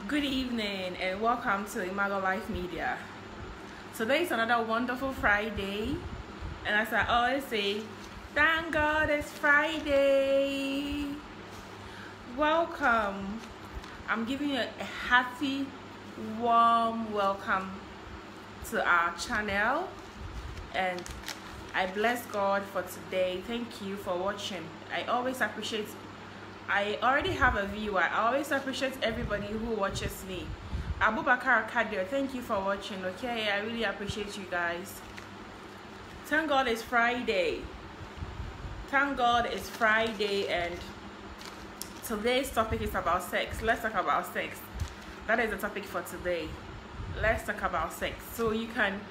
Good evening and welcome to Imago Life Media. Today is another wonderful Friday, and as I always say, thank God it's Friday. Welcome. I'm giving you a hearty, warm welcome to our channel, and I bless God for today. Thank you for watching. I already have a viewer. I always appreciate everybody who watches me. Abubakar Kadir, thank you for watching. Okay, I really appreciate you guys. Thank God it's Friday. Thank God it's Friday, and today's topic is about sex. Let's talk about sex. That is the topic for today. Let's talk about sex. So you can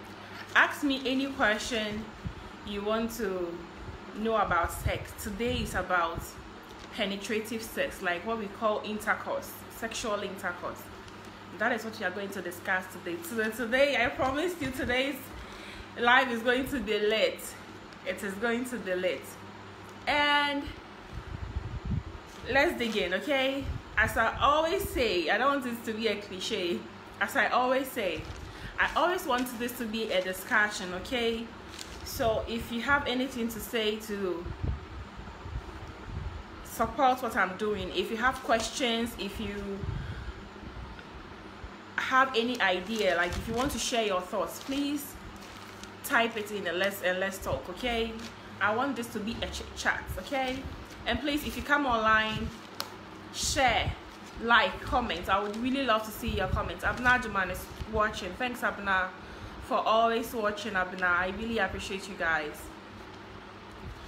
ask me any question you want to know about sex. Today is about penetrative sex, like what we call intercourse, sexual intercourse. That is what we are going to discuss today. So today, I promised you, today's live is going to be lit. It is going to be lit. And let's dig in, okay? As I always say, I don't want this to be a cliche. As I always say, I always want this to be a discussion, okay? So if you have anything to say to support what I'm doing, if you have questions, if you have any idea, like if you want to share your thoughts, please type it in and let's talk, okay? I want this to be a chat, okay? And please, if you come online, share, like, comment. I would really love to see your comments. Abna Juman is watching. Thanks, Abna, for always watching. Abna, I really appreciate you guys.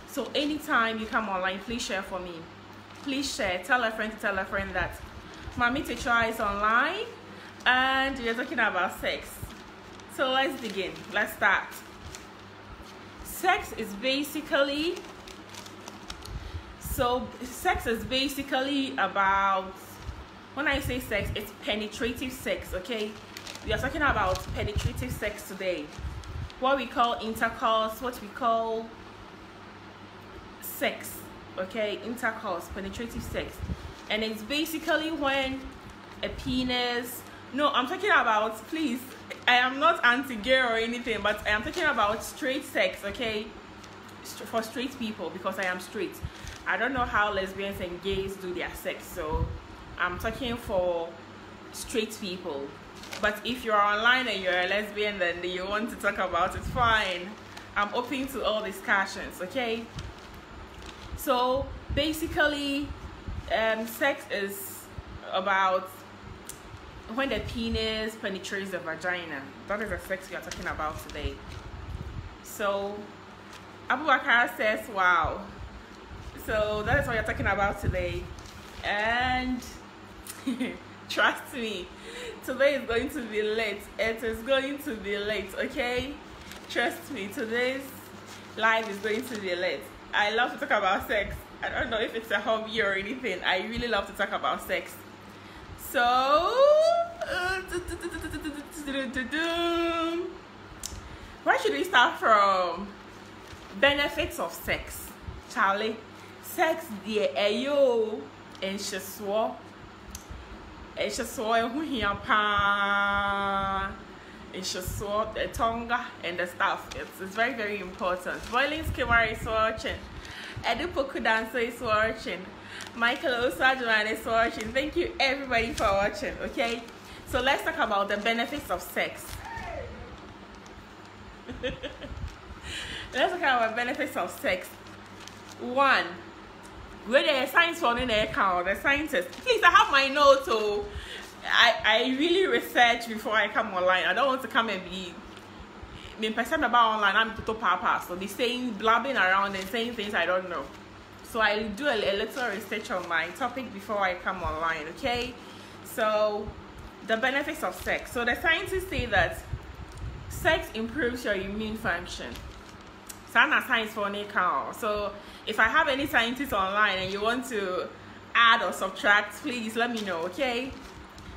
So anytime you come online, please share for me. Please share. Tell a friend to tell a friend that Mami Teacher is online and we're talking about sex. So let's begin. Let's start. Sex is basically about, when I say sex, it's penetrative sex, okay? We are talking about penetrative sex today. What we call intercourse, what we call sex, okay? Intercourse, penetrative sex. And it's basically when a penis, no, I'm talking about, please, I am not anti-gay or anything, but I am talking about straight sex, okay? For straight people, because I am straight. I don't know how lesbians and gays do their sex, so I'm talking for straight people. But if you're online and you're a lesbian, then you want to talk about it, fine. I'm open to all discussions, okay? So basically, sex is about when the penis penetrates the vagina. That is the sex we are talking about today. So Abubakar says, wow. So that is what you're talking about today. And trust me, today is going to be late. It is going to be late, okay? Trust me, today's live is going to be late. I love to talk about sex. I don't know if it's a hobby or anything. I really love to talk about sex. So, where should we start from? Benefits of sex. Charlie, sex dear ayo and sheswo. And sheswo here pa. And sheswo the tonga and the stuff. It's very, very important. Boiling skimmer is watching. Edipoku dancer is watching. Michael Osadman is watching. Thank you everybody for watching, okay? So let's talk about the benefits of sex. Let's talk about benefits of sex. One, where the science for in the account, the scientists. Please, I have my notes, so I really research before I come online. I don't want to come and be person about online. I'm to papa, so be saying blabbing around and saying things I don't know. So I do a little research on my topic before I come online, okay? So the benefits of sex. So the scientists say that sex improves your immune function. Science for account. So if I have any scientists online and you want to add or subtract, please let me know, okay?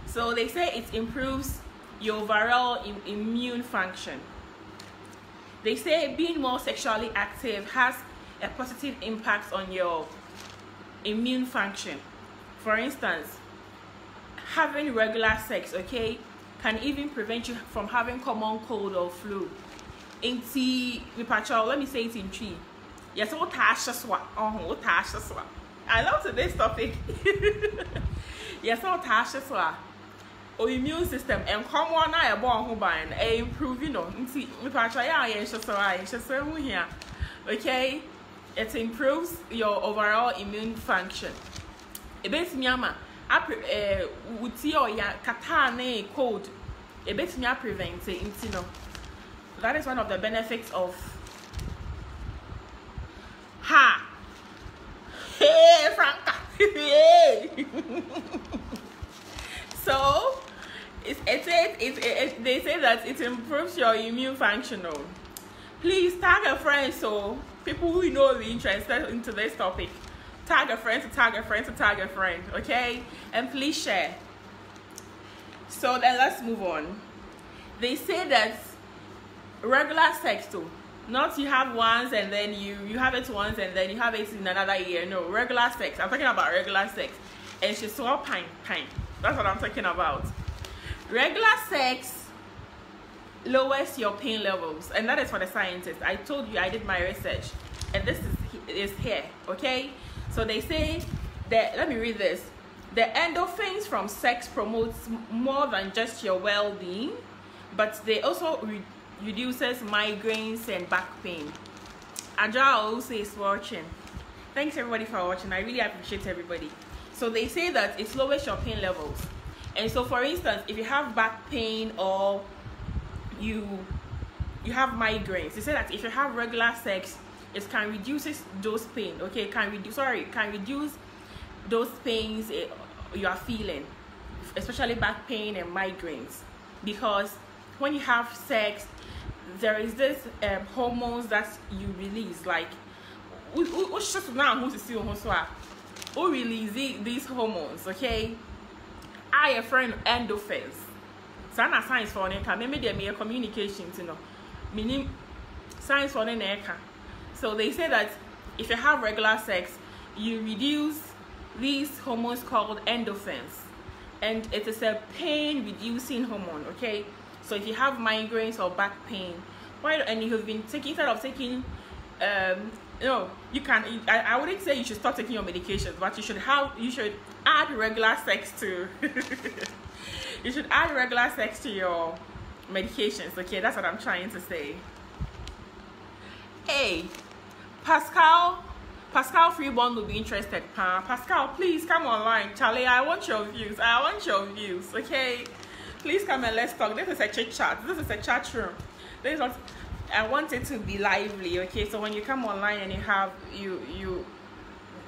So they say it improves your overall immune function. They say being more sexually active has a positive impact on your immune function. For instance, having regular sex, okay, can even prevent you from having common cold or flu. Let me say it in three. Yes, I love today's topic. Yes, or immune system and come one eye born who buy and improve, you know. Okay, it improves your overall immune function. A bit miyama, with your katane cold, a bit miya prevents it, you know. That is one of the benefits of Hey, Franca. Hey. So they say that it improves your immune function. Please tag a friend, so people who know are interested into this topic. Tag a friend to tag a friend to tag a friend, okay? And please share. So then let's move on. They say that regular sex too. Not you have once and then you have it once and then you have it in another year. No, regular sex. I'm talking about regular sex. And she saw pain. That's what I'm talking about. Regular sex lowers your pain levels, and that is for the scientists. I told you I did my research, and this is here, okay? So they say that, let me read this. The endorphins from sex promotes more than just your well-being, but they also reduces migraines and back pain. Adra also is watching. Thanks everybody for watching. I really appreciate everybody. So they say that it lowers your pain levels. And so for instance, if you have back pain or you have migraines, they say that if you have regular sex, it can reduce those pain. Okay, can reduce those pains you are feeling, especially back pain and migraines, because when you have sex, there is this hormones that you release, like who release these hormones, okay? I a friend endorphins. Sana science for neka. Maybe there may communications, you know. Meaning science for neka. So they say that if you have regular sex, you reduce these hormones called endorphins, and it is a pain reducing hormone, okay? So if you have migraines or back pain, and you have been instead of taking you can, I wouldn't say you should stop taking your medications, but you should add regular sex to you should add regular sex to your medications, okay? That's what I'm trying to say. Hey, Pascal Freeborn will be interested. Pascal, please come online. Charlie, I want your views, okay? Please come and let's talk. This is a chit chat. This is a chat room. This is what I want it to be lively, okay? So when you come online and you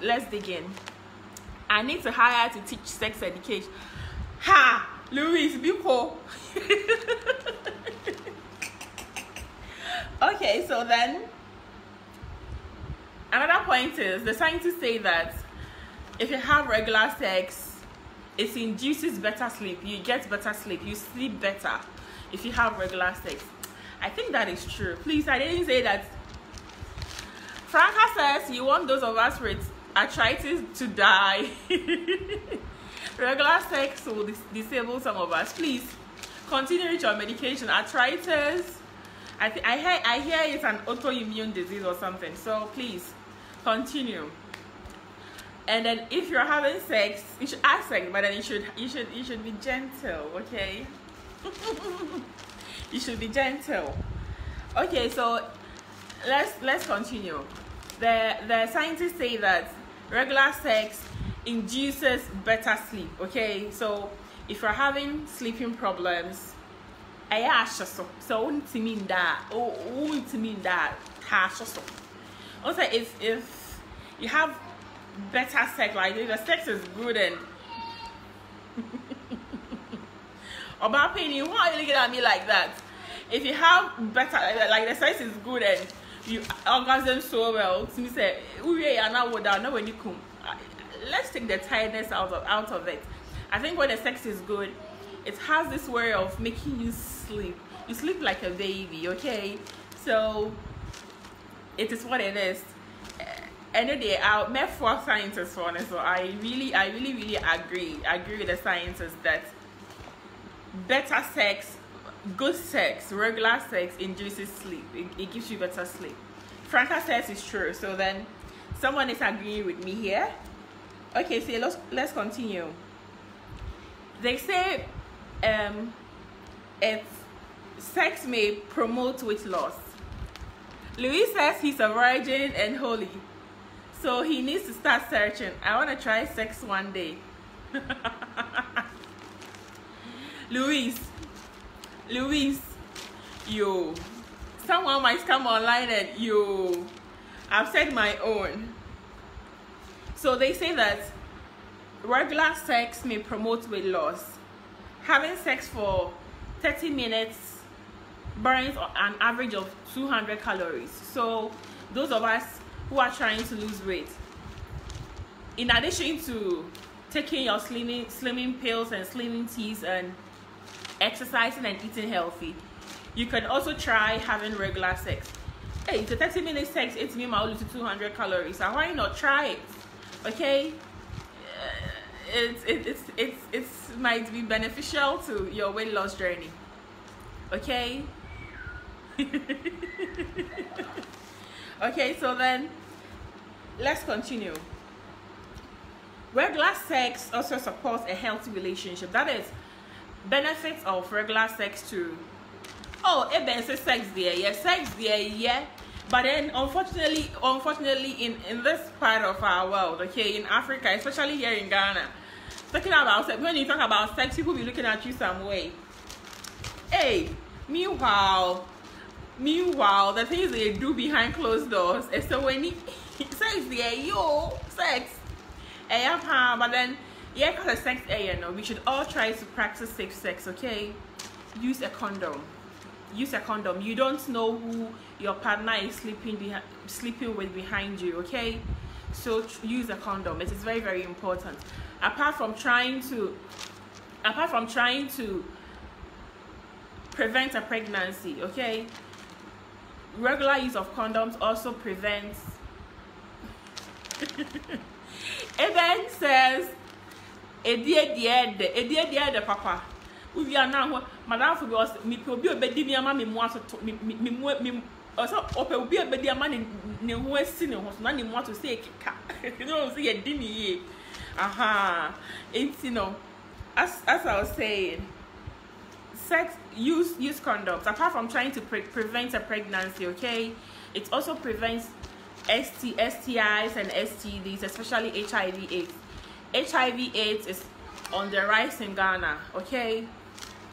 let's dig in. I need to hire to teach sex education. Louise, be cool. Okay, so then another point is the scientists say that if you have regular sex, it induces better sleep. You get better sleep. You sleep better if you have regular sex. I think that is true. Please, I didn't say that. Franca says you want those of us with arthritis to die. Regular sex will disable some of us. Please continue with your medication. Arthritis, I hear it's an autoimmune disease or something. So please continue. And then if you're having sex, you should have sex, but then you should be gentle, okay? You should be gentle. Okay, so let's continue. The scientists say that regular sex induces better sleep, okay? So if you're having sleeping problems, so also if you have better sex, like if the sex is good and about pain, why are you looking at me like that? If you have better, like the sex is good and you orgasm so well, to me say, when you come, let's take the tiredness out of it. I think when the sex is good, it has this way of making you sleep. You sleep like a baby, okay? So it is what it is. I know they are met for scientists for it, so I really agree with the scientists that better sex, good sex, regular sex induces sleep. It gives you better sleep. Franca says it's true. So then someone is agreeing with me here. Okay, so let's continue. They say if sex may promote weight loss. Louis says he's a virgin and holy, so he needs to start searching. I want to try sex one day. Louis, yo, someone might come online and yo, I've said my own. So they say that regular sex may promote weight loss. Having sex for 30 minutes burns an average of 200 calories. So those of us who are trying to lose weight, in addition to taking your slimming pills and slimming teas and exercising and eating healthy, you can also try having regular sex. Hey, it's a 30-minute sex, it's me lose 200 calories. So why not try it? Okay, it might be beneficial to your weight loss journey. Okay. Okay, so then let's continue. Regular sex also supports a healthy relationship. That is benefits of regular sex too. Oh, it says sex there, yeah. But then unfortunately in this part of our world, okay, in Africa, especially here in Ghana, talking about sex, when you talk about sex, people be looking at you some way. Hey, meanwhile, the things they do behind closed doors is so when sex there, yo, sex. But then, yeah, because sex, you know, we should all try to practice safe sex, okay? Use a condom. You don't know who your partner is sleeping with behind you, okay? So use a condom. It is very, very important. Apart from trying to prevent a pregnancy, okay? Regular use of condoms also prevents. Eben says, "Dear papa, we are now. Madam for us, me be a bedi me ama me mo ato me also ope be a bedi ama ne ho asi ne ho so na ne mo ato say kika. You know say ye di me ye. Aha. It's, you know, as I was saying, sex, use condoms. Apart from trying to prevent a pregnancy, okay, it also prevents STIs and STDs, especially HIV/AIDS. HIV/AIDS is on the rise in Ghana, okay,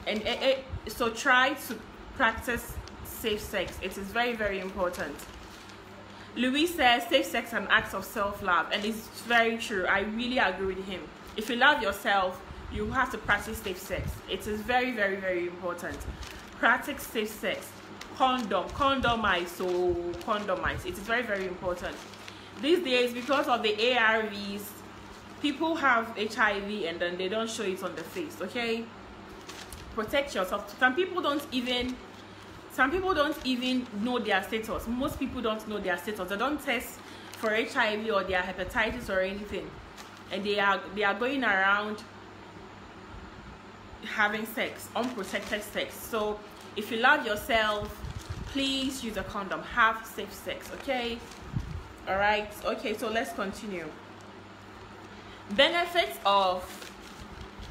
and so try to practice safe sex. It is very, very important. Louis says safe sex is an act of self-love, and it's very true. I really agree with him. If you love yourself, you have to practice safe sex. It is very, very, very important. Practice safe sex. Condomize. It is very, very important. These days, because of the ARVs, people have HIV and then they don't show it on the face, okay? Protect yourself. Some people don't even know their status. Most people don't know their status. They don't test for HIV or their hepatitis or anything, and they are going around having sex, unprotected sex. So if you love yourself, please use a condom. Have safe sex, okay? All right. Okay, so let's continue. Benefits of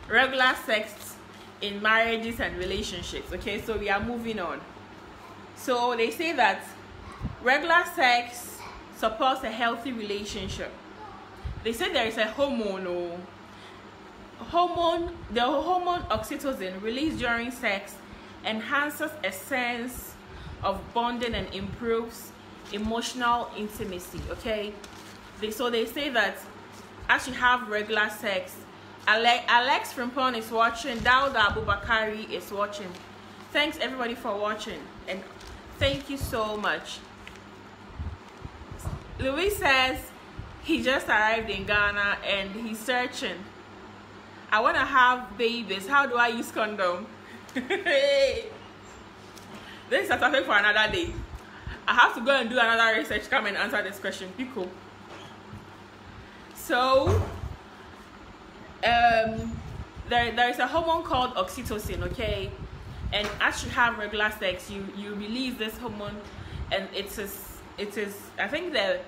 regular sex in marriages and relationships. Okay, so we are moving on. So they say that regular sex supports a healthy relationship. They say there is a hormone, the hormone oxytocin released during sex enhances a sense of bonding and improves emotional intimacy, okay? So they say that as you have regular sex, Alex Frimpon is watching, Dauda Abubakari is watching. Thanks everybody for watching, and thank you so much. Louis says he just arrived in Ghana and he's searching. I want to have babies. How do I use condom? This is a topic for another day. I have to go and do another research. Come and answer this question. Be cool. So there is a hormone called oxytocin, okay? And as you have regular sex, you release this hormone, and it is I think the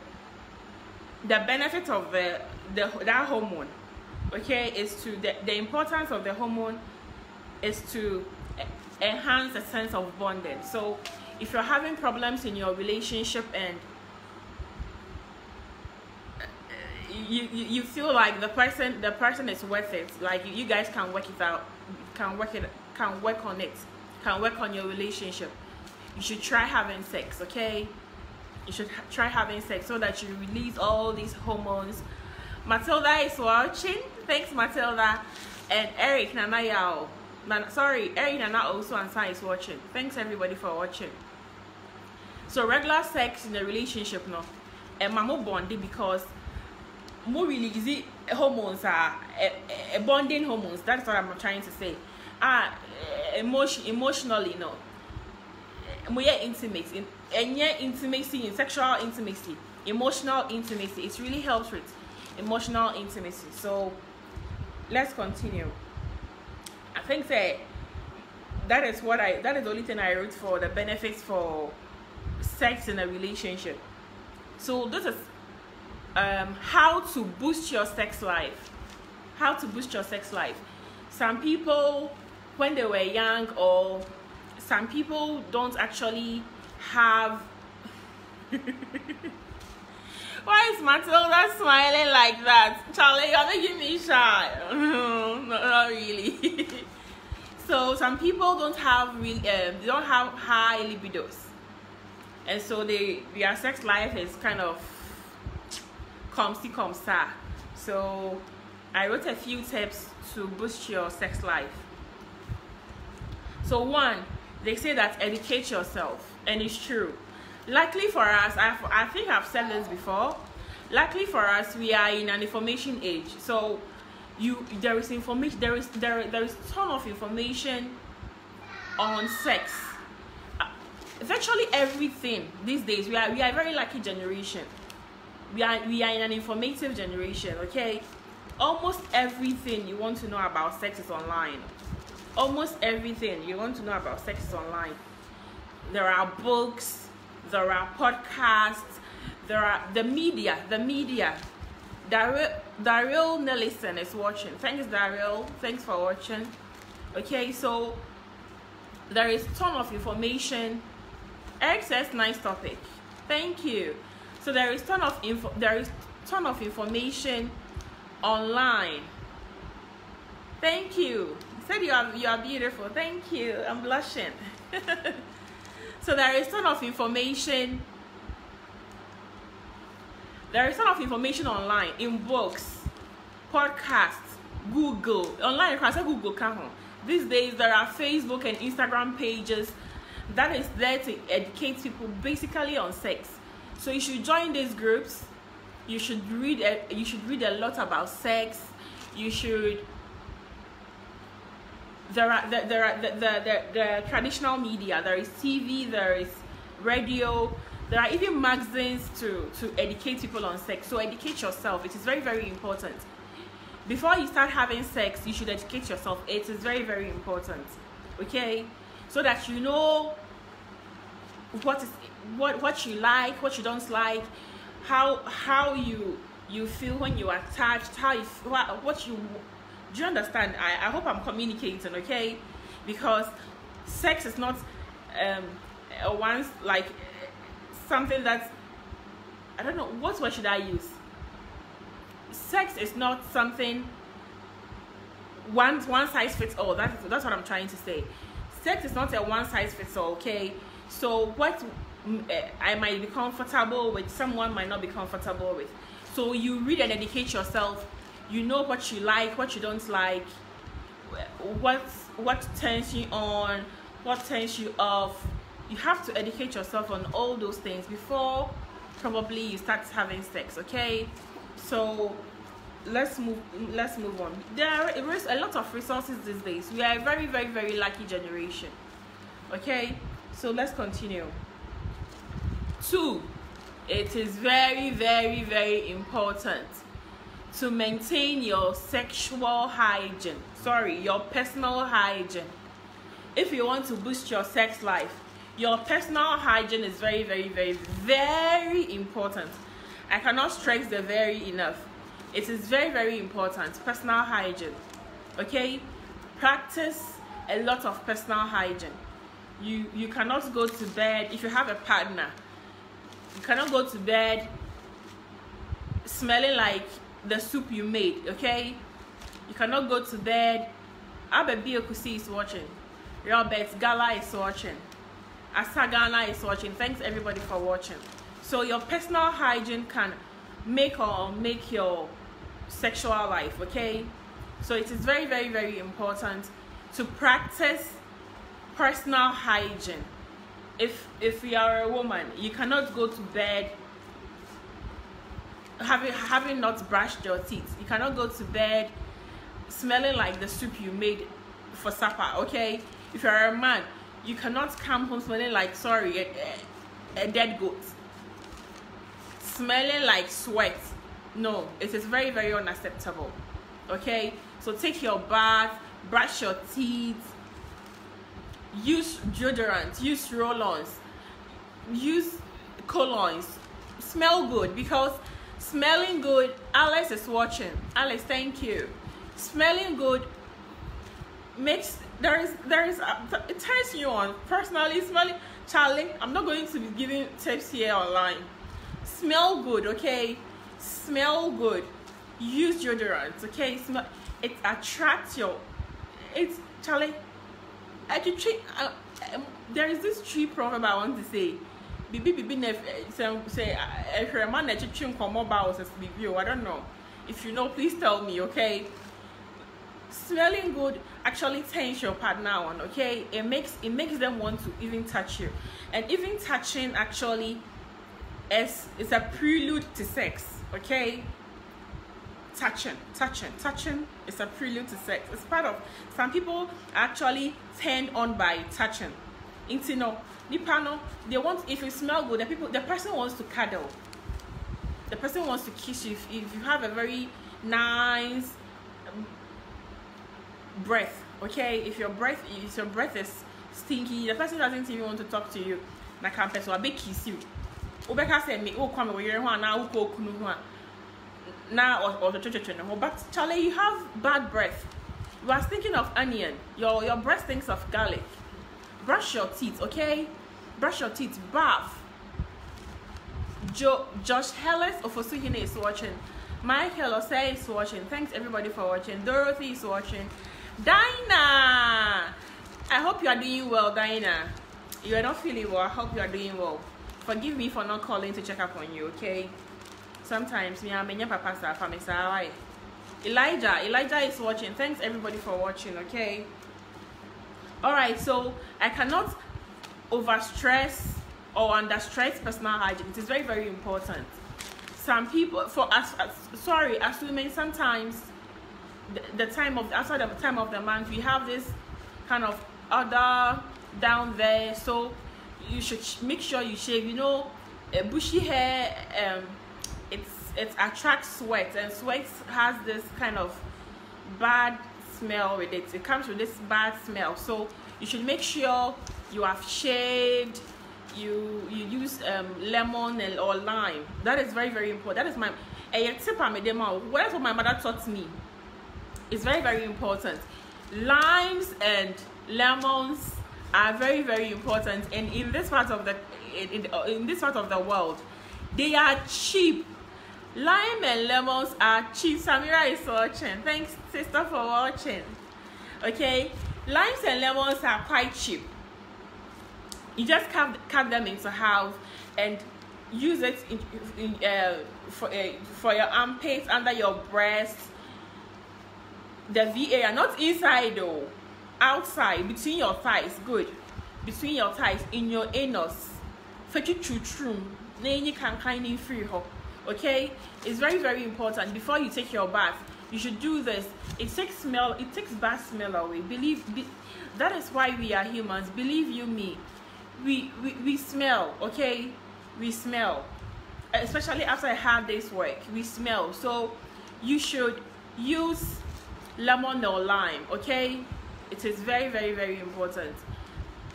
benefit of that hormone, okay, is to the importance of the hormone is to enhance the sense of bonding. So if you're having problems in your relationship and you feel like the person is worth it, like you guys can work it out, can work on your relationship, you should try having sex, okay? You should try having sex so that you release all these hormones. Matilda is watching. Thanks, Matilda. And Eric Nana Yao. Eric Nana also and Sai is watching. Thanks everybody for watching. So regular sex in a relationship, no, and mamo bonding, because more release hormones are bonding hormones. That's what I'm trying to say. Emotionally, no. More intimacy, in sexual intimacy, emotional intimacy. It really helps with emotional intimacy. So let's continue. I think that is the only thing I wrote for the benefits for sex in a relationship. So this is how to boost your sex life. How to boost your sex life. Some people, when they were young, or some people don't actually have. Why is Matilda smiling like that? Charlie, you're making me shy. No, not really. So some people don't have they don't have high libidos, and so their sex life is kind of comme ça. So I wrote a few tips to boost your sex life. So one, they say that educate yourself, and it's true. Luckily for us, I think I've said this before. Luckily for us, we are in an information age. So there is information. There is a ton of information on sex. Virtually everything these days. We are a very lucky generation. We are in an informative generation. Okay, almost everything you want to know about sex is online. Almost everything you want to know about sex is online. There are books, there are podcasts, there are the media. Daryl Nelson is watching. Thanks, Daryl. Thanks for watching. Okay, so there is a ton of information. Eric says nice topic. Thank you. So there is ton of information online. Thank you. Said you are beautiful. Thank you. I'm blushing. So there is ton of information. There is ton of information online, in books, podcasts, Google. Online, I say Google can't. These days there are Facebook and Instagram pages that is there to educate people basically on sex. So you should join these groups. You should read a lot about sex. You should. There are the traditional media. There is TV. There is radio. There are even magazines to educate people on sex. So educate yourself. It is very, very important. Before you start having sex, you should educate yourself. It is very, very important. Okay, so that you know what you like, what you don't like, how you feel when you are touched, what you. Do you understand? I hope I'm communicating, okay? Because sex is not something that's, I don't know, what word should I use? Sex is not something one size fits all. That's what I'm trying to say. Sex is not a one size fits all, okay? So what I might be comfortable with, someone might not be comfortable with. So you read and educate yourself. You know what you like, what you don't like, what turns you on, what turns you off. You have to educate yourself on all those things before probably you start having sex, okay? So let's move on. There is a lot of resources these days. We are a very, very, very lucky generation, okay? So let's continue. 2, it is very, very, very important to maintain your sexual hygiene. Sorry, your personal hygiene. If you want to boost your sex life, your personal hygiene is very, very, very, very important. I cannot stress the very enough. It is very, very important. Personal hygiene. Okay? Practice a lot of personal hygiene. You cannot go to bed if you have a partner. You cannot go to bed smelling like the soup you made. Okay? You cannot go to bed. Ababi Okusi is watching. Robert Gala is watching. Asagana is watching. Thanks everybody for watching. So your personal hygiene can make or make your sexual life, okay? So it is very, very, very important to practice personal hygiene. If you are a woman, you cannot go to bed having not brushed your teeth. You cannot go to bed smelling like the soup you made for supper, okay? If you are a man, you cannot come home smelling like, sorry, a dead goat. Smelling like sweat. No, it is very, very unacceptable. Okay? So take your bath, brush your teeth, use deodorant, use roll-ons, use colognes. Smell good, because smelling good, Alice is watching. Alice, thank you. Smelling good makes it turns you on. Personally, smelling, Charlie, I'm not going to be giving tips here online. Smell good, okay? Smell good. Use deodorant, okay? Smell. It attracts your. It's Charlie. There is this tree proverb I want to say. Say a man that I don't know. If you know, please tell me, okay? Smelling good actually turns your partner on, okay? It makes them want to even touch you, and even touching actually is a prelude to sex, okay? Touching is a prelude to sex. It's part of, some people actually turned on by touching. They want, if you smell good, the person wants to cuddle. The person wants to kiss you. If you have a very nice breath, okay? If your breath is stinky, the person doesn't even want to talk to you. Na campus or big kiss you. Obeka said me, oh come over here now, now or the but Charlie, you have bad breath. You are thinking of onion. Your breath thinks of garlic. Brush your teeth, okay? Brush your teeth. Bath. Josh Hellis of Osuhine is watching. Michael Osei is watching. Thanks everybody for watching. Dorothy is watching. Dinah, I hope you are doing well. Dinah, you are not feeling well. I hope you are doing well. Forgive me for not calling to check up on you, okay? Sometimes me and my papa sa family sa. Elijah is watching. Thanks everybody for watching, okay? All right, so I cannot overstress or understress personal hygiene. It is very, very important. Some people, as women, sometimes outside the time of the month, we have this kind of odor down there. So you should make sure you shave. You know, bushy hair, it attracts sweat, and sweat has this kind of bad smell with it. It comes with this bad smell. So you should make sure you have shaved. You use lemon or lime. That is very, very important. That is my tip. That's what my mother taught me. It's very, very important. Limes and lemons are very, very important, and in this part of the world, they are cheap. Lime and lemons are cheap. Samira is watching. Thanks, sister, for watching. Okay, limes and lemons are quite cheap. You just cut them into half and use it for your armpits, under your breasts, the VA, not inside though, outside, between your thighs. Good, between your thighs, in your anus. Okay, it's very, very important. Before you take your bath, you should do this. It takes bad smell away. That is why we are humans. Believe you me. We smell, okay? We smell, especially after a hard day's work. We smell. So you should use lemon or lime, okay? It is very, very, very important.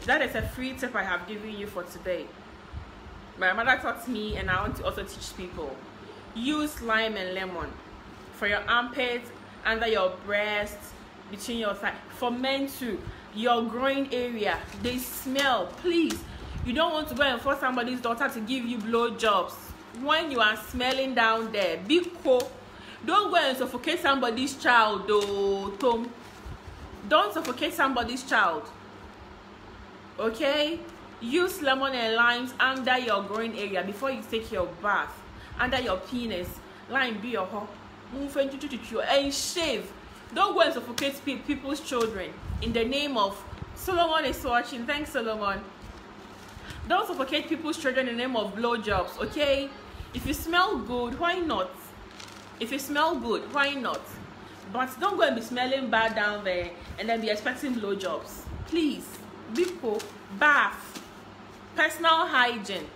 That is a free tip I have given you for today. My mother taught me, and I want to also teach people. Use lime and lemon for your armpits, under your breast, between your thighs. For men too, your groin area, they smell. Please, you don't want to go and force somebody's daughter to give you blowjobs when you are smelling down there. Be cool. Don't go and suffocate somebody's child, though, Tom. Don't suffocate somebody's child. Okay? Use lemon and limes under your groin area before you take your bath. Under your penis. Lime be your hole. And shave. Don't go and suffocate people's children. In the name of Solomon is watching. Thanks, Solomon. Don't suffocate people's children in the name of blowjobs, okay? If you smell good, why not? If you smell good, why not? But don't go and be smelling bad down there and then be expecting blowjobs. Please, people, bath, personal hygiene.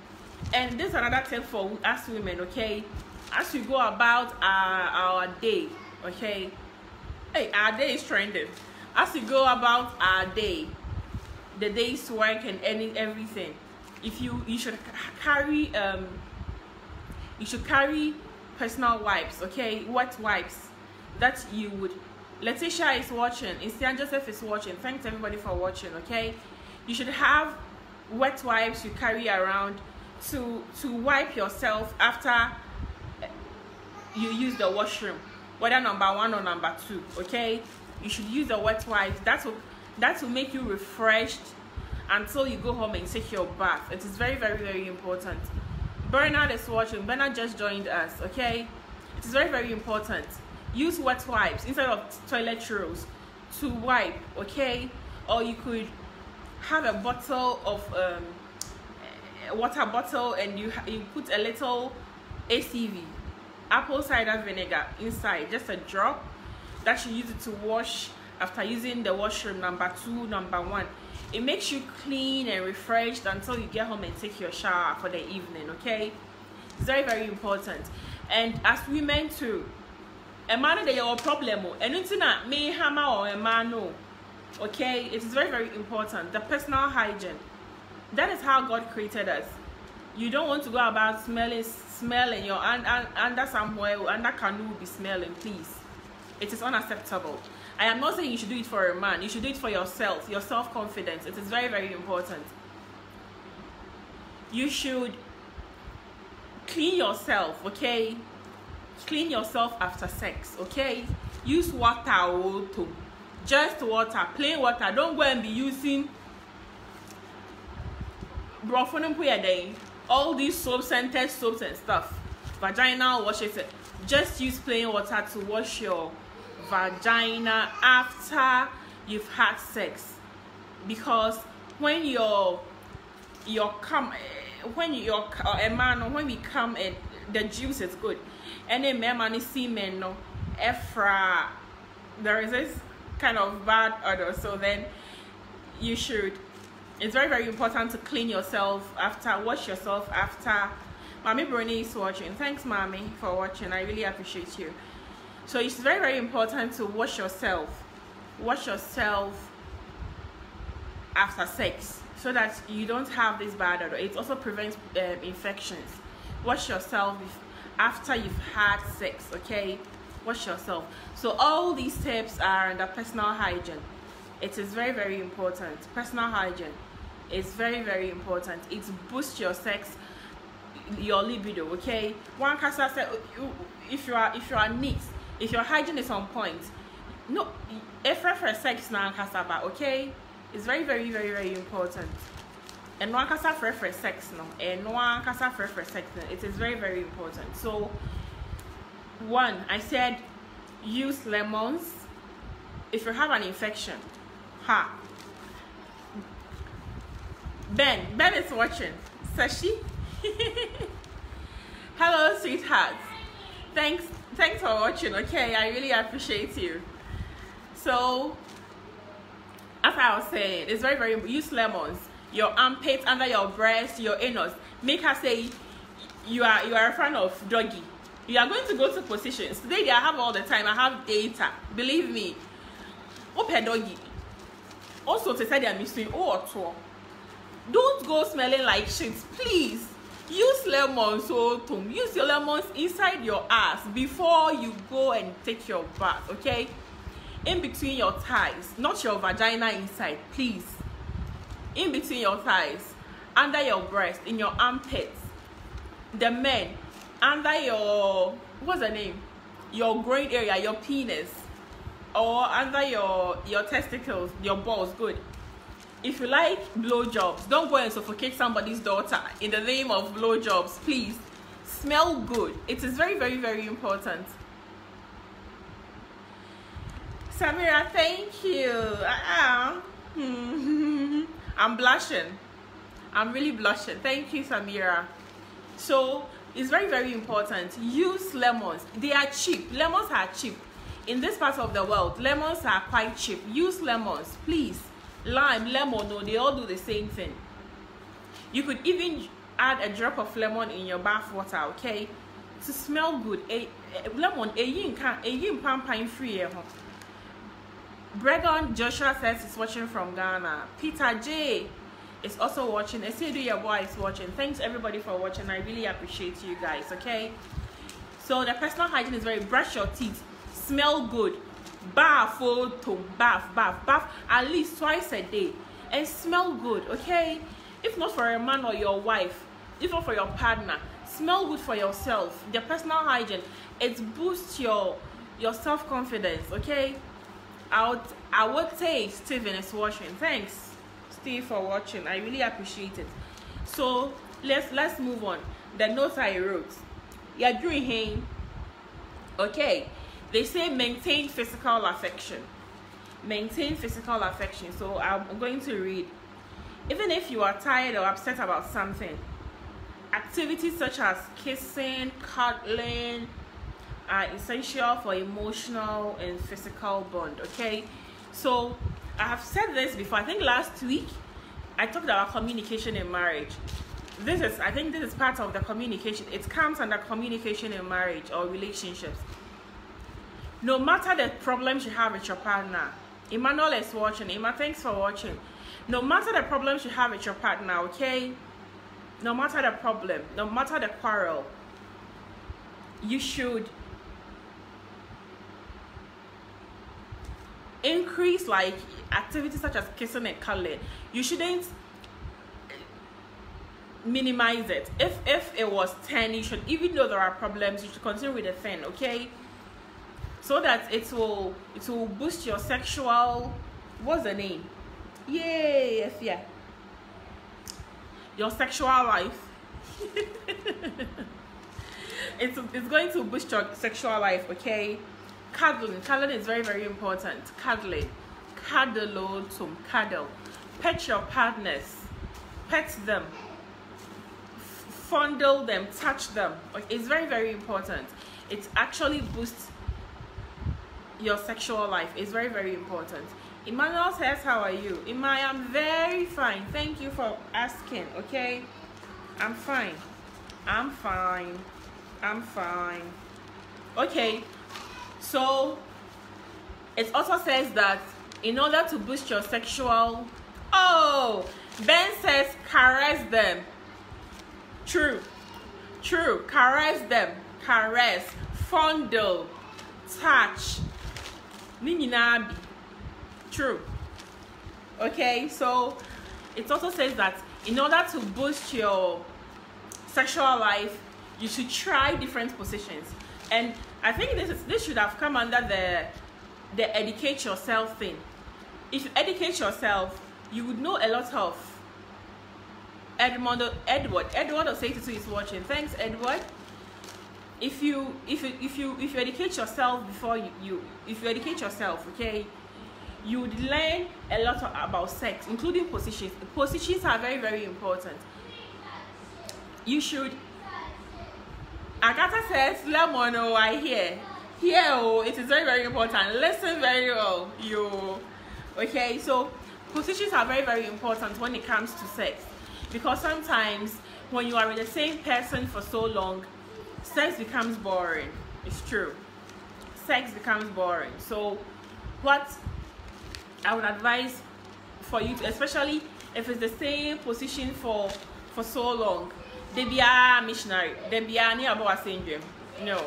And this is another tip for us women, okay? As we go about our day, okay? Hey, our day is trending. As we go about our day, the day's work and everything, you should carry personal wipes, okay? Wet wipes that you would. Letitia is watching. Instead, Joseph is watching. Thanks everybody for watching, okay? You should have wet wipes you carry around to wipe yourself after you use the washroom, whether number 1 or number 2, okay? You should use the wet wipes. That will make you refreshed until you go home and take your bath. It is very, very, very important. Bernard is watching. Bernard just joined us, okay? It is very, very important. Use wet wipes instead of toilet rolls to wipe, okay? Or you could have a bottle of water bottle, and you put a little ACV, apple cider vinegar, inside, just a drop. That you use it to wash after using the washroom number 2, number 1. It makes you clean and refreshed until you get home and take your shower for the evening, okay? It's very, very important. And as women too, a man that your problem, and it's not me hammer or a man, no, okay? It is very, very important. The personal hygiene. That is how God created us. You don't want to go about smelling your under somewhere, under canoe be smelling, please. It is unacceptable. I am not saying you should do it for a man. You should do it for yourself, your self-confidence. It is very, very important. You should clean yourself, okay? Clean yourself after sex, okay? Use water, just water, plain water. Don't go and be using all these scented soaps and stuff. Vaginal washes. Just use plain water to wash your vagina after you've had sex, because when we come and the juice is good, and then man is semen no efra, there is this kind of bad odor. So then you should, it's very, very important to clean yourself after, wash yourself after. Mommy Bernie is watching. Thanks, Mommy, for watching. I really appreciate you. So it's very, very important to wash yourself. Wash yourself after sex so that you don't have this bad odor. It also prevents infections. Wash yourself after you've had sex, okay? Wash yourself. So all these tips are under personal hygiene. It is very, very important. Personal hygiene is very, very important. It boosts your sex, your libido, okay? One person said, if you are neat, if your hygiene is on point, no, if for sex now, okay? It's very, very, very, very important. And one casa for sex no, and one casa for sex no. It is very, very important. So, 1, I said, use lemons if you have an infection. Ben is watching. Sashi. Hello, sweetheart. Thanks for watching. Okay, I really appreciate you. So, as I was saying, it's very, very, use lemons. Your armpits, under your breast, your anus. Make her say you are a fan of doggy. You are going to go to positions. Today I have all the time. I have data. Believe me. Open doggy. Also to say they are missing don't go smelling like shit, please. Use lemons, use your lemons inside your ass before you go and take your bath, okay? In between your thighs, not your vagina inside, please. In between your thighs, under your breast, in your armpits. The men, under your, what's the name? Your groin area, your penis, or under your testicles, your balls, good. If you like blowjobs, don't go and suffocate somebody's daughter in the name of blowjobs, please. Smell good. It is very, very, very important. Samira, thank you. I'm blushing. I'm really blushing. Thank you, Samira. So, it's very, very important. Use lemons. They are cheap. Lemons are cheap. In this part of the world, lemons are quite cheap. Use lemons, please. Lime, lemon, no, they all do the same thing. You could even add a drop of lemon in your bath water, okay, to smell good. Lemon, pine free. Bregon Joshua says he's watching from Ghana. Peter J is also watching. Esedu your boy is watching. Thanks everybody for watching. I really appreciate you guys, okay? So the personal hygiene is very, brush your teeth, smell good. Bath at least twice a day and smell good, okay? If not for a man or your wife, if not for your partner, smell good for yourself. The personal hygiene, it boosts your self-confidence, okay? I would say Steven is watching. Thanks, Steve, for watching. I really appreciate it. So let's move on. The notes I wrote. Yeah, doing okay. They say maintain physical affection. Maintain physical affection. So I'm going to read. Even if you are tired or upset about something, activities such as kissing, cuddling are essential for emotional and physical bond, okay? So I have said this before. I think last week I talked about communication in marriage. I think this is part of the communication. It comes under communication in marriage or relationships. No matter the problems you have with your partner, Emmanuel is watching. Emma, thanks for watching. No matter the problems you have with your partner, okay? No matter the problem, no matter the quarrel, you should increase like activities such as kissing and cuddling. You shouldn't minimize it. If it was 10, you should, even though there are problems, you should continue with the 10, okay? So that it will boost your sexual, what's the name? Yay, yeah. Your sexual life. it's going to boost your sexual life, okay? Cuddling is very, very important. Cuddle, cuddle. Pet your partners. Pet them. Fondle them. Touch them. It's very, very important. It actually boosts your sexual life. Is very, very important. Emmanuel says, how are you? Emma, I am very fine. Thank you for asking, okay? I'm fine. Okay, so it also says that in order to boost your sexual, Ben says caress them. True, caress them. Caress, fondle, touch. True. Okay, so it also says that in order to boost your sexual life, you should try different positions. And I think this should have come under the educate yourself thing. If you educate yourself, you would know a lot of Edward of 82 is watching. Thanks, Edward. If you educate yourself before if you educate yourself, okay, you would learn a lot about sex, including positions. Positions are very, very important. You should. Agatha says, lemon, I hear. It is very, very important. Listen very well, okay? So positions are very, very important when it comes to sex, because sometimes when you are with the same person for so long, sex becomes boring. It's true. Sex becomes boring. So what I would advise for you to, especially if it's the same position for so long, they be a missionary, they be a near about syndrome. No.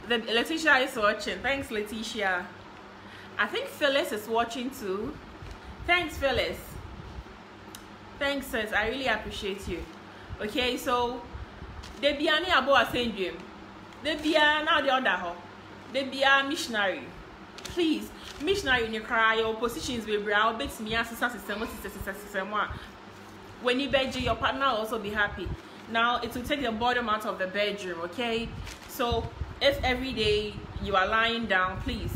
The Letitia is watching. Thanks, Letitia. I think Phyllis is watching too. Thanks, Phyllis. Thanks, sis. I really appreciate you. Okay, so they be a near about syndrome. They be a now the other ho. They be a missionary. Please, missionary in your cry, your positions will be out, bits me as a system. When you bed, your partner will also be happy. Now, it will take the bottom out of the bedroom, okay? So, if every day you are lying down, please,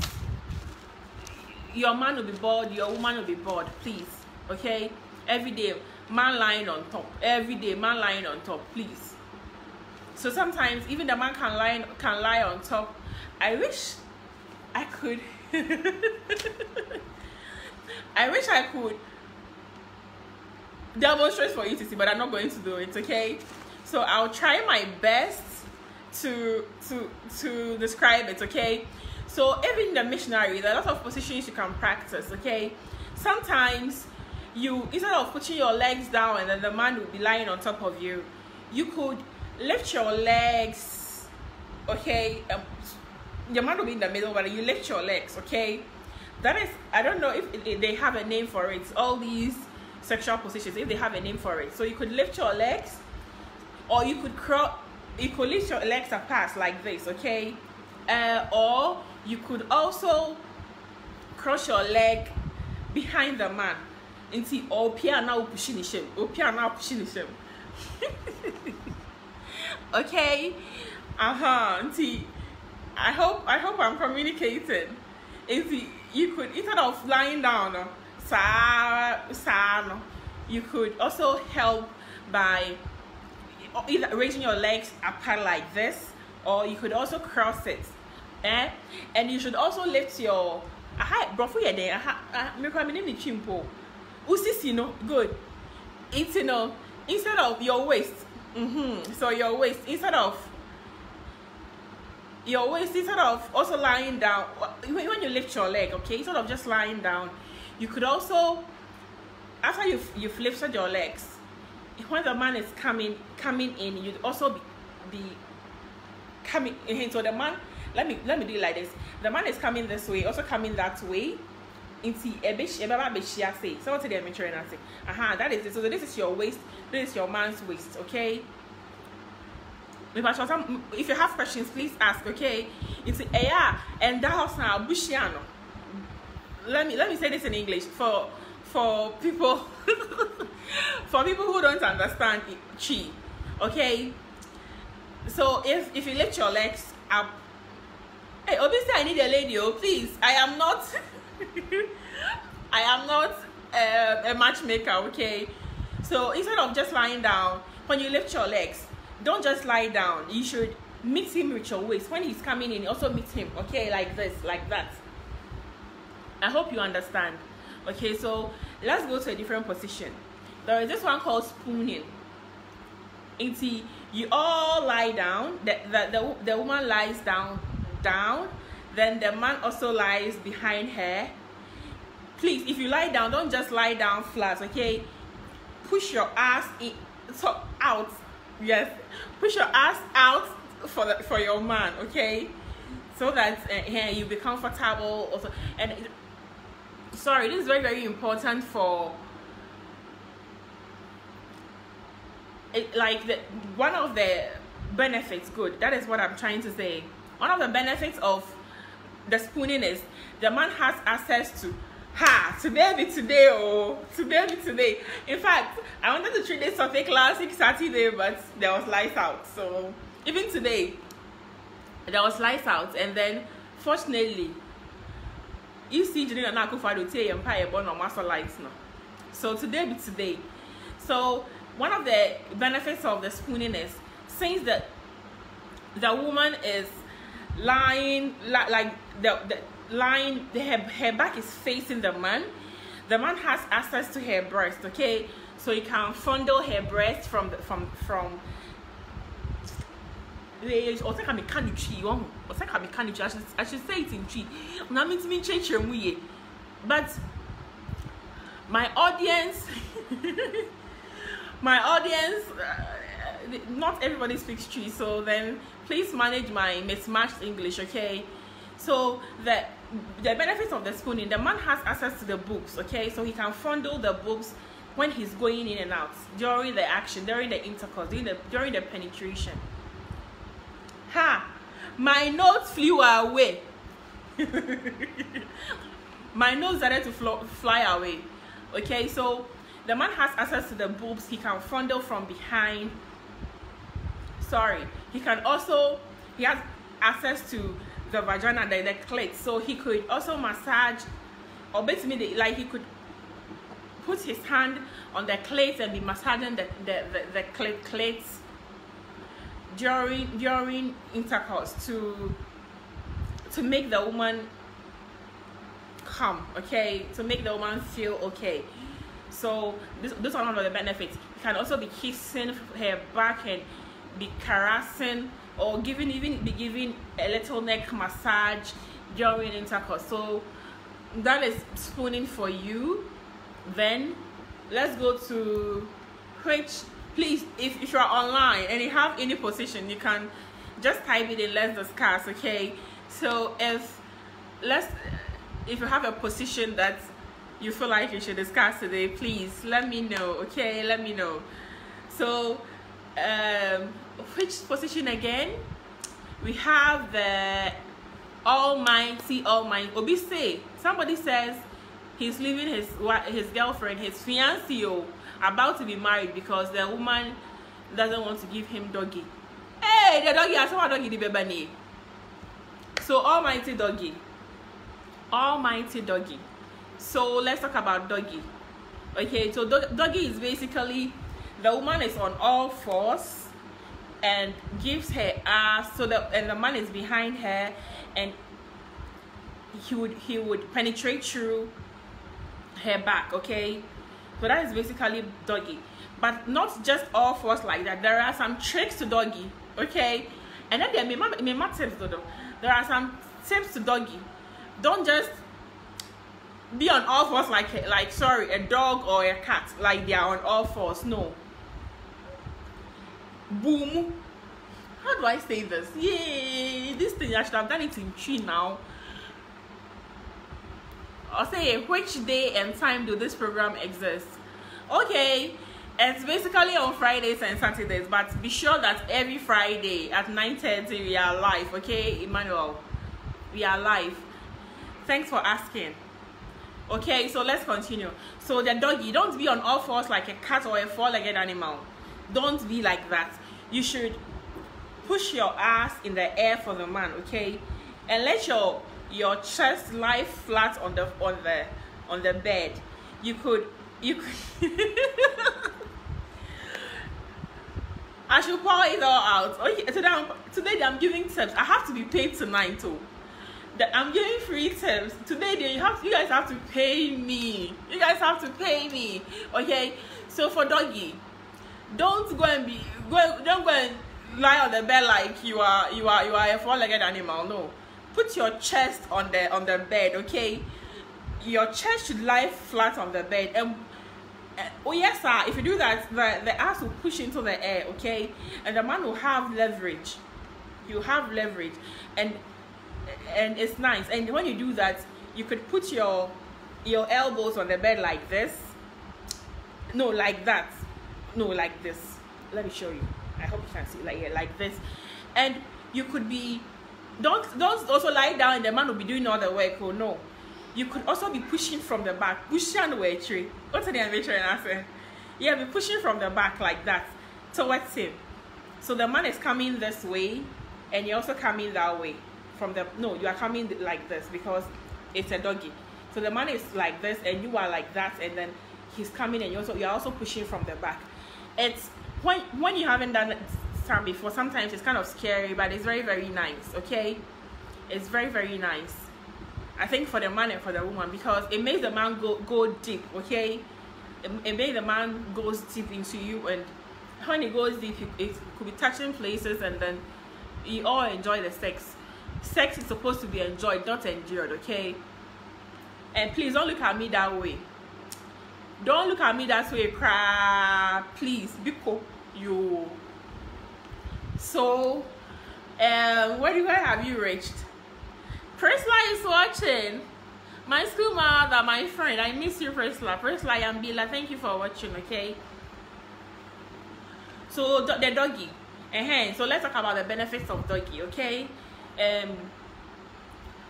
your man will be bored, your woman will be bored, please, okay? Every day, man lying on top. Every day, man lying on top, please. So, sometimes, even the man can lie on top. I wish I could. I wish I could demonstrate for you to see, but I'm not going to do it, okay? So I'll try my best to describe it, okay? So even in the missionary, there are a lot of positions you can practice, okay? Sometimes you, instead of putting your legs down and then the man will be lying on top of you, you could lift your legs, okay? Your man will be in the middle, but you lift your legs, okay? That is, I don't know if they have a name for it, all these sexual positions, if they have a name for it. So you could lift your legs, or you could lift your legs apart like this, okay? Or you could also cross your leg behind the man. Or piano pushing him. Okay? I hope I'm communicating. You could, instead of lying down, you could also help by either raising your legs apart like this, or you could also cross it. And you should also lift your good. It's instead of your waist. So your waist, instead of also lying down, when you lift your leg, okay, instead of just lying down, you could also, after you've lifted your legs, when the man is coming in, you'd also be coming in. So the man, let me do it like this. The man is coming this way, also coming that way. That is it. So this is your waist, this is your man's waist, okay? If you have questions, please ask, okay? It's and that house now bushiano. Let me say this in English for people for people who don't understand chi, okay? So if you lift your legs up, hey, obviously I need a lady, oh please. I am not a matchmaker, okay? So instead of just lying down, when you lift your legs, don't just lie down. You should meet him with your waist. When he's coming in, also meet him, okay? Like this, like that. I hope you understand. Okay, so let's go to a different position. There is this one called spooning. You all lie down. The woman lies down. Then the man also lies behind her. Please, if you lie down, don't just lie down flat, okay? Push your ass out. Yes, push your ass out for your man, okay? So that you be comfortable also. And sorry, this is very, very important for it, like one of the benefits. Good, that is what I'm trying to say. One of the benefits of the spooning is the man has access to today. In fact, I wanted to treat this of a classic Saturday, but there was lights out. So even today, there was lights out, and then fortunately, you see, Jenny and Akufado take empire born on master lights now. So today. So one of the benefits of the spooning is, since that the woman is lying like her back is facing the man has access to her breast, okay? So you can fondle her breast from or take a mechanic tree, or take a mechanic tree. I should say it in tree. Now means me change your way. But my audience, not everybody speaks tree, so then please manage my mismatched English, okay? So the benefits of the spooning, the man has access to the books, okay? So he can fondle the books when he's going in and out, during the action, during the intercourse, during the penetration. My notes flew away. My notes started to fly away. Okay, so the man has access to the boobs. He can fondle from behind. He has access to the vagina, the clit. So he could also massage, or basically like he could put his hand on the clit and be massaging the clit during intercourse to make the woman come, okay, to make the woman feel okay. So those are one of the benefits. You can also be kissing her back and be caressing, or be giving a little neck massage during intercourse. So that is spooning for you. Then let's go to which, please, if you're online and you have any position, you can just type it in, let's discuss, okay? So if you have a position that you feel like you should discuss today, please let me know, okay? Let me know. So which position again? We have the almighty. Obi say, somebody says he's leaving his girlfriend, his fiancée, about to be married because the woman doesn't want to give him doggy. Hey, the doggy, I saw doggy the baby. So almighty doggy. So let's talk about doggy. Okay, so doggy is basically the woman is on all fours and gives her ass, and the man is behind her, and he would penetrate through her back, okay? So that is basically doggy, but not just all fours like that. There are some tricks to doggy, okay? And then there are some tips to doggy. Don't just be on all fours like a dog or a cat, like they are on all fours. No. Boom. How do I say this? Yay! This thing, I should have done it in tree now. I'll say, which day and time do this program exist? Okay, it's basically on Fridays and Saturdays, but be sure that every Friday at 9:30 we are live, okay, Emmanuel? We are live. Thanks for asking. Okay, so let's continue. So the doggy, don't be on all fours like a cat or a four-legged animal. Don't be like that. You should push your ass in the air for the man, okay? And let your chest lie flat on the bed. You could I should pour it all out. Okay, today I'm giving tips. I have to be paid tonight too. I'm giving free tips today. You guys have to pay me. You guys have to pay me. Okay. So for doggy, don't go and lie on the bed like you are a four-legged animal. No, put your chest on the bed. Okay, your chest should lie flat on the bed. And oh yes, sir. If you do that, the ass will push into the air. Okay, and the man will have leverage. You have leverage, and it's nice. And when you do that, you could put your elbows on the bed like this. No, like that. No, like this. Let me show you. I hope you can see, like this. And you could be don't also lie down and the man will be doing all the work. Oh no, you could also be pushing from the back, pushing the way tree. What's the answer? Yeah, be pushing from the back like that towards him. So the man is coming this way, and you're also coming that way. You are coming like this because it's a doggy. So the man is like this and you are like that, and then he's coming and you're also pushing from the back. It's when you haven't done it before, sometimes it's kind of scary, but it's very, very nice. Okay, it's very, very nice. I think for the man and for the woman, because it makes the man go deep. Okay, it makes the man goes deep into you, and when it goes deep, it could be touching places, and then you all enjoy the sex. Sex is supposed to be enjoyed, not endured, okay? And please don't look at me that way. Don't look at me that way, cry, please, because you. So, where have you reached? Prisla is watching. My school mother, my friend, I miss you, Prisla. Prisla and Bila, thank you for watching, okay? So, the doggy. So, let's talk about the benefits of doggy, okay?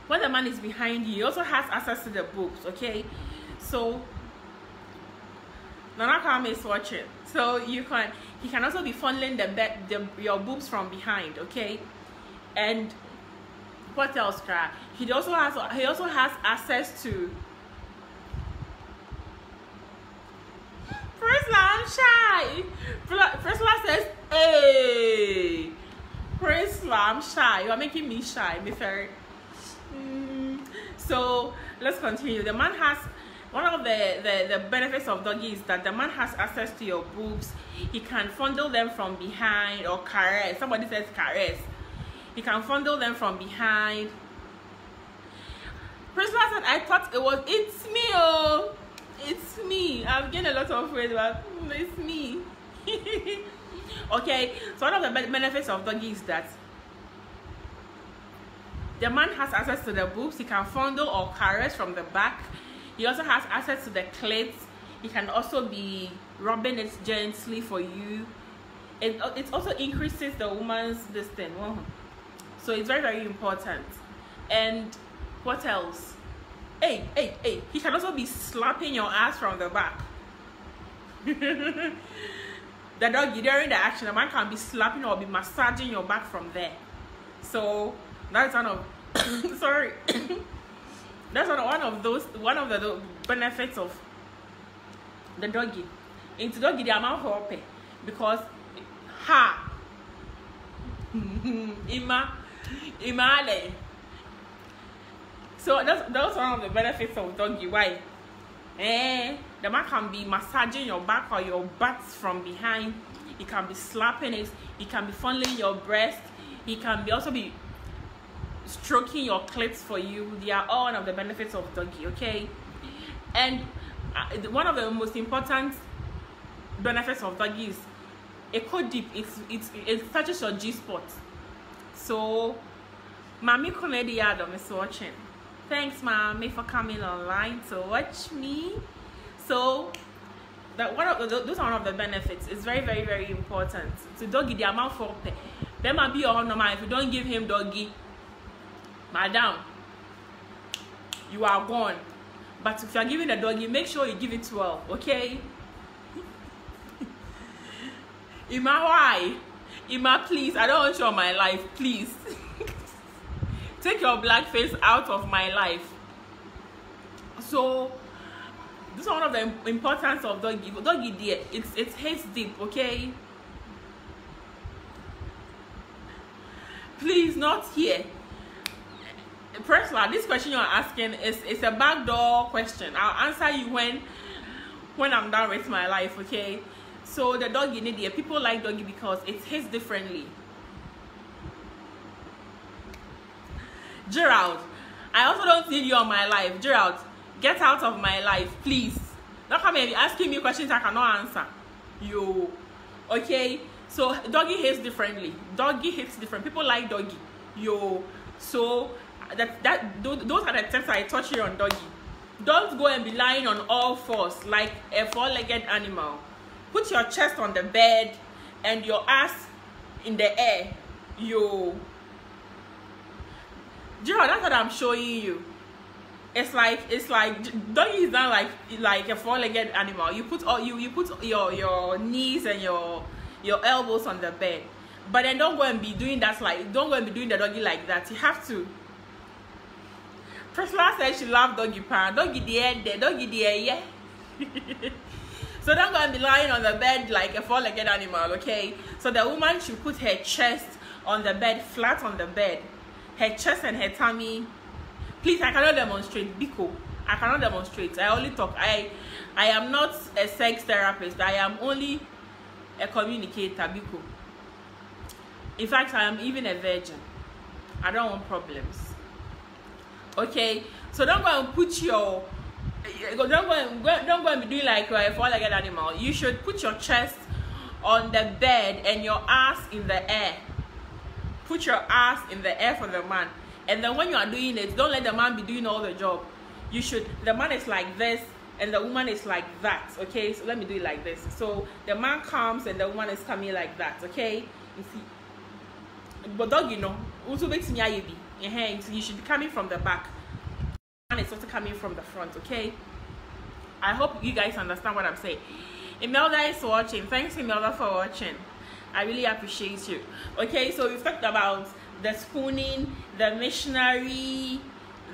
When the man is behind you, he also has access to the boobs, okay? So, Nana Kame is watching. So, he can also be funneling your boobs from behind, okay? And what else, cry? He also has access to. Prisla, I'm shy. Prisla says, hey. Prisla, I'm shy. You are making me shy, me ferry. So let's continue. The man has one of the benefits of doggy is that the man has access to your boobs. He can fondle them from behind or caress. Somebody says caress. He can fondle them from behind. Prisla said, I thought it's me, oh. It's me. I've gained a lot of weight, but it's me. Okay, so one of the benefits of doggy is that the man has access to the boobs. He can fondle or caress from the back. He also has access to the clit. He can also be rubbing it gently for you. It also increases the woman's distance. So it's very, very important. And what else? Hey, he can also be slapping your ass from the back. The doggy, during the action, the man can be slapping or be massaging your back from there. So that's one of sorry. That's one of the benefits of the doggy. Into doggy, the amount of pay because imale. So that's one of the benefits of doggy. Why? The man can be massaging your back or your butt from behind. He can be slapping it. He can be fondling your breast. He can also be stroking your clits for you. They are all one of the benefits of doggy, okay? And one of the most important benefits of doggy is a code deep. It touches your G spot. So, Mami Konedi Adam is watching. Thanks, Mami, for coming online to watch me. So, those are one of the benefits. It's very, very, very important. So, doggy, the amount for pay. There might be your normal. If you don't give him doggy, madam, you are gone. But if you are giving a doggy, make sure you give it well, okay? Ima, why? Ima, please, I don't want you on my life, please. Take your black face out of my life. So, this is one of the importance of doggy. Doggy, dear, it's hate deep, okay? Please, not here. Prisla, this question you're asking is a backdoor question. I'll answer you when I'm done with my life, okay? So the doggy, Nidia, people like doggy because it hits differently. Gerald, I also don't need you on my life. Gerald, get out of my life, please. Don't come and be asking me questions I cannot answer. You, okay? So doggy hits differently. Doggy hits different. People like doggy. Yo, so those are the tips I taught you on doggy. Don't go and be lying on all fours like a four-legged animal. Put your chest on the bed and your ass in the air. Yo, Gerald, that's what I'm showing you. It's like doggy is not like a four-legged animal. You put your knees and your elbows on the bed, but then don't go and be doing that. Don't go and be doing the doggy like that. You have to. Priscilla said she loved doggy pan. Doggy the doggy the yeah. So don't go and be lying on the bed like a four-legged animal, okay? So the woman should put her chest on the bed, flat on the bed, her chest and her tummy. Please, I cannot demonstrate, Biko. I cannot demonstrate. I only talk. I am not a sex therapist. I am only a communicator, Biko. In fact, I am even a virgin. I don't want problems. Okay, so don't go and put your don't go and be doing like a four-legged animal. You should put your chest on the bed and your ass in the air. Put your ass in the air for the man. And then when you are doing it, don't let the man be doing all the job. You should, the man is like this and the woman is like that. Okay, so let me do it like this. So the man comes and the woman is coming like that. Okay, you see. But dog, you know, also makes me so you should be coming from the back. And it's also coming from the front. Okay, I hope you guys understand what I'm saying. Imelda is watching. Thanks, Imelda, for watching. I really appreciate you. Okay, so we've talked about the spooning, the missionary,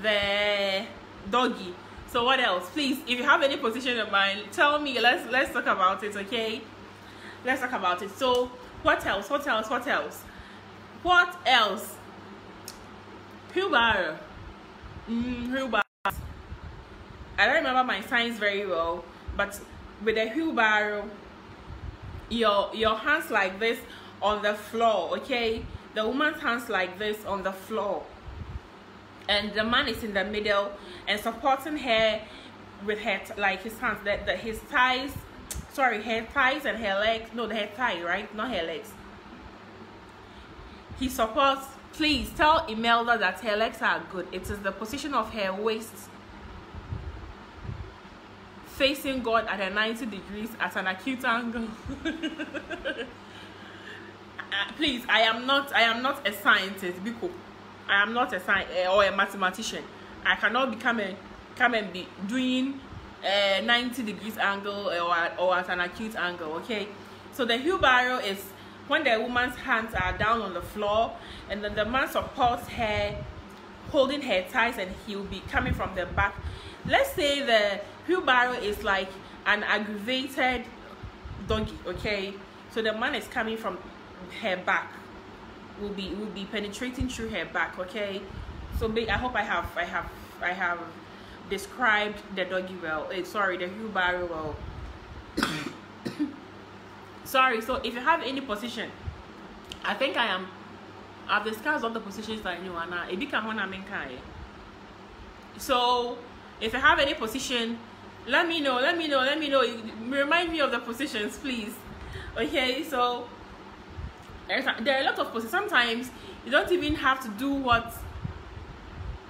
the doggy. So what else? Please, if you have any position in mind, tell me. Let's talk about it. Okay, let's talk about it. So what else? What else? What else? What else? Wheelbarrow. Wheelbarrow. I don't remember my science very well, but with a wheelbarrow, your hands like this on the floor. Okay, the woman's hands like this on the floor, and the man is in the middle and supporting her with her like his hands, his thighs, sorry, her thighs and her legs. No, her thigh, right? Not her legs. He supports. Please tell Imelda that her legs are good. It is the position of her waist facing God at a 90 degrees at an acute angle. Please, I am not a scientist, because I am not a scientist or a mathematician. I cannot come and be doing a 90 degrees angle or at an acute angle. Okay, so the wheelbarrow is when the woman's hands are down on the floor, and then the man supports her, holding her thighs, and he'll be coming from the back. Let's say the wheelbarrow is like an aggravated doggy. Okay, so the man is coming from her back, will be penetrating through her back. Okay, so I hope I have described the doggy well. Sorry, the wheelbarrow well. Sorry. So if you have any position, I think I've discussed all the positions that you want now. So if you have any position, let me know. Remind me of the positions, please. Okay, so there are a lot of positions. Sometimes you don't even have to do what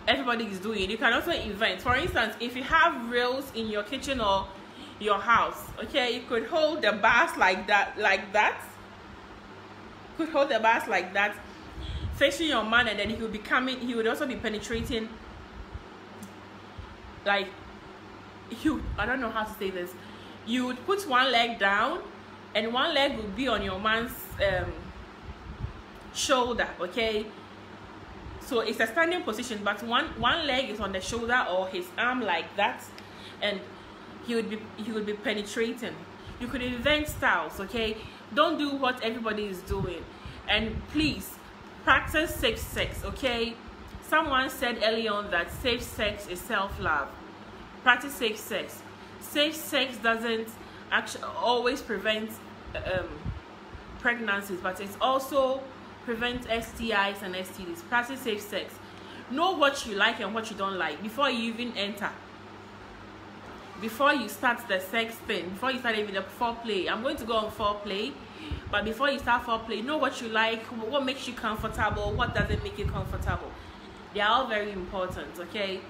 everybody is doing. You can also invent. For instance, if you have rails in your kitchen or your house, okay, you could hold the bars like that. Could hold the bars like that, facing your man, and then he would also be penetrating. Like, I don't know how to say this. You would put one leg down, and one leg would be on your man's shoulder. Okay, so it's a standing position, but one leg is on the shoulder or his arm like that, and he would be penetrating. You could invent styles. Okay, don't do what everybody is doing, and please practice safe sex. Okay, someone said early on that safe sex is self-love. Practice safe sex. Safe sex doesn't actually always prevent pregnancies, but it's also prevent STIs and STDs. Practice safe sex. Know what you like and what you don't like before you even enter. Before you start the sex thing, before you start even the foreplay. I'm going to go on foreplay, but before you start foreplay, know what you like, what makes you comfortable, what doesn't make you comfortable. They are all very important. Okay,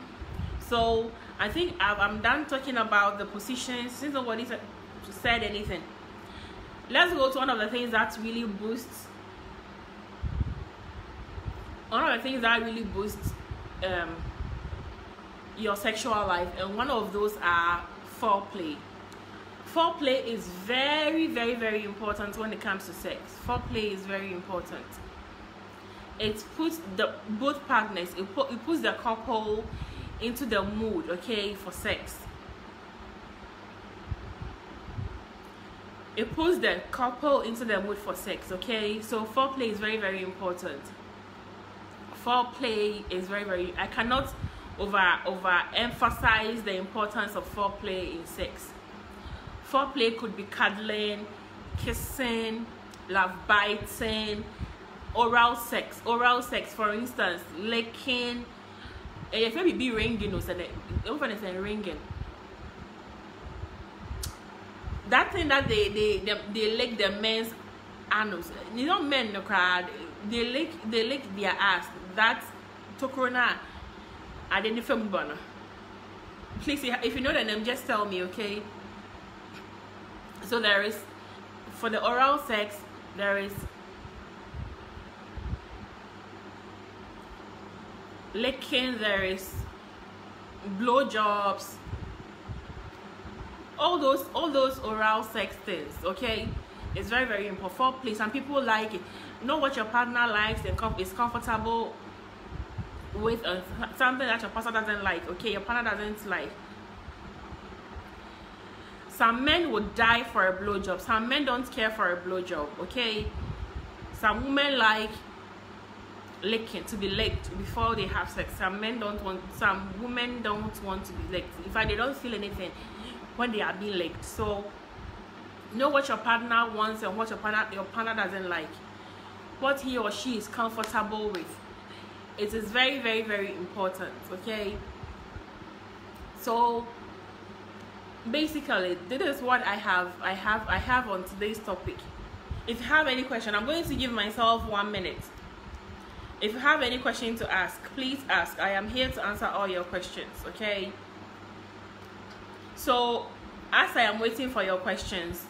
so I think I'm done talking about the positions. Since nobody said anything, let's go to one of the things that really boosts. One of the things that really boosts your sexual life, and one of those are foreplay. Foreplay is very, very, very important when it comes to sex. Foreplay is very important. It puts both partners, it puts the couple into the mood, okay, for sex. It puts the couple into the mood for sex. Okay, so foreplay is very, very important. Foreplay is very, very, I cannot overemphasize the importance of foreplay in sex. Foreplay could be cuddling, kissing, love biting, oral sex, for instance, licking, if maybe be ringing or something, ringing. That thing that they lick the men's anus. You know, men in the crowd, they lick their ass. That's tokrona. I didn't film burner. Please, if you know the name, just tell me, okay? So there is, for the oral sex, there is licking, there is blowjobs, all those oral sex things, okay? It's very, very important. Foreplay, some people like it. Know what your partner likes and is comfortable with, something that your partner doesn't like, okay? Your partner doesn't like. Some men would die for a blowjob. Some men don't care for a blowjob, okay? Some women like licking, to be licked before they have sex. Some women don't want to be licked. In fact, they don't feel anything when they are being licked. So know what your partner wants and what your partner doesn't like, what he or she is comfortable with. It is very, very, very important, okay? So basically, this is what I have on today's topic. If you have any question, I'm going to give myself 1 minute. If you have any question to ask, please ask. I am here to answer all your questions, okay? So as I am waiting for your questions,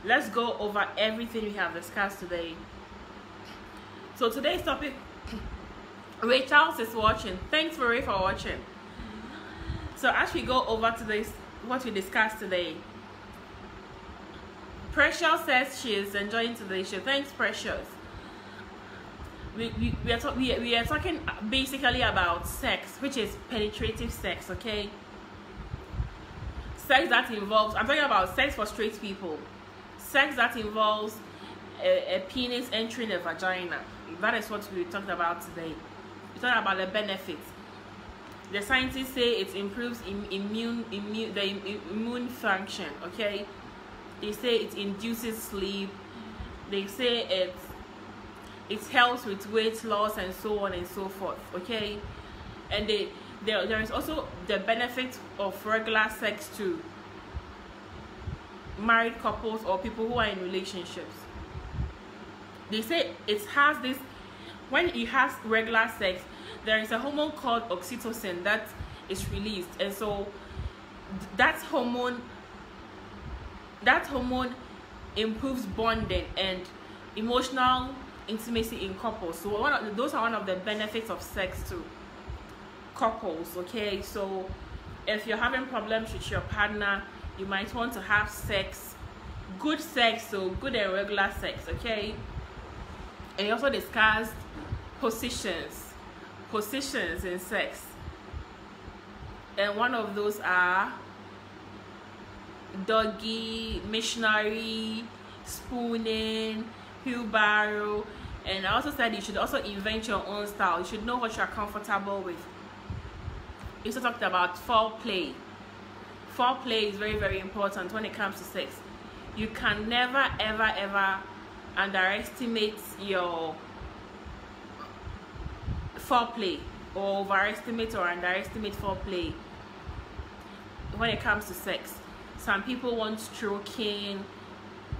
let's go over everything we have discussed today. So today's topic, Rachel is watching. Thanks for watching. So as we go over today's, what we discussed today, Precious says she is enjoying today's show. Thanks, Precious. We are talking basically about sex, which is penetrative sex, okay? Sex that involves, I'm talking about sex for straight people. Sex that involves a penis entering a vagina. That is what we talked about today. We talked about the benefits. The scientists say it improves the immune function, okay? They say it induces sleep. They say it helps with weight loss and so on and so forth, okay? And there is also the benefit of regular sex to married couples or people who are in relationships. They say it has this, when it has regular sex, there is a hormone called oxytocin that is released, and so that hormone improves bonding and emotional intimacy in couples. So those are one of the benefits of sex to couples, okay? So if you're having problems with your partner, you might want to have sex, good sex, so good and regular sex, okay? And we also discussed positions in sex, and one of those are doggy, missionary, spooning, wheelbarrow. And I also said you should also invent your own style. You should know what you are comfortable with. We also talked about foreplay. Foreplay is very, very important when it comes to sex. You can never, ever, ever underestimate your foreplay, or overestimate or underestimate foreplay when it comes to sex. Some people want stroking,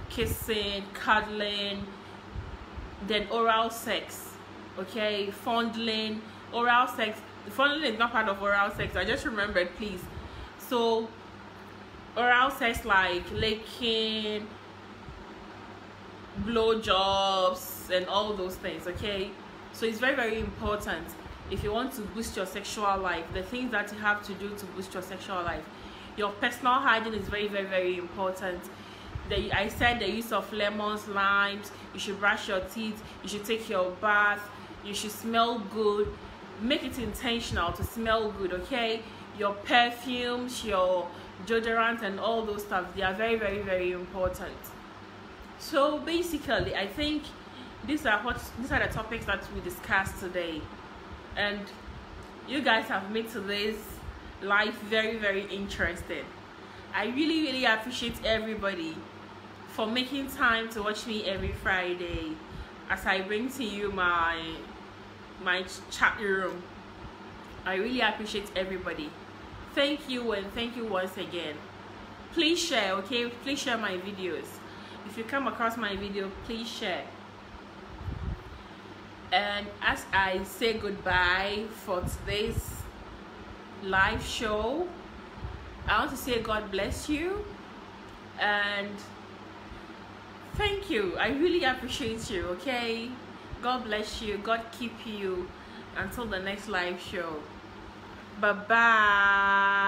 kissing, cuddling, then oral sex, okay? Fondling. Oral sex, fondling is not part of oral sex, I just remembered, please. So oral sex like licking, blowjobs, and all those things, okay? So it's very, very important if you want to boost your sexual life, the things that you have to do to boost your sexual life. Your personal hygiene is very, very, very important. I said the use of lemons, limes, you should brush your teeth, you should take your bath, you should smell good. Make it intentional to smell good, okay? Your perfumes, your deodorant, and all those stuff, they are very, very, very important. So basically, I think these are the topics that we discussed today, and you guys have made today's life very, very interesting. I really, really appreciate everybody for making time to watch me every Friday. as I bring to you my chat room. I really appreciate everybody. Thank you, and thank you once again. Please share, okay? Please share my videos. If you come across my video, please share. And as I say goodbye for today's live show, I want to say God bless you and thank you. I really appreciate you, okay? God bless you. God keep you until the next live show. Bye-bye.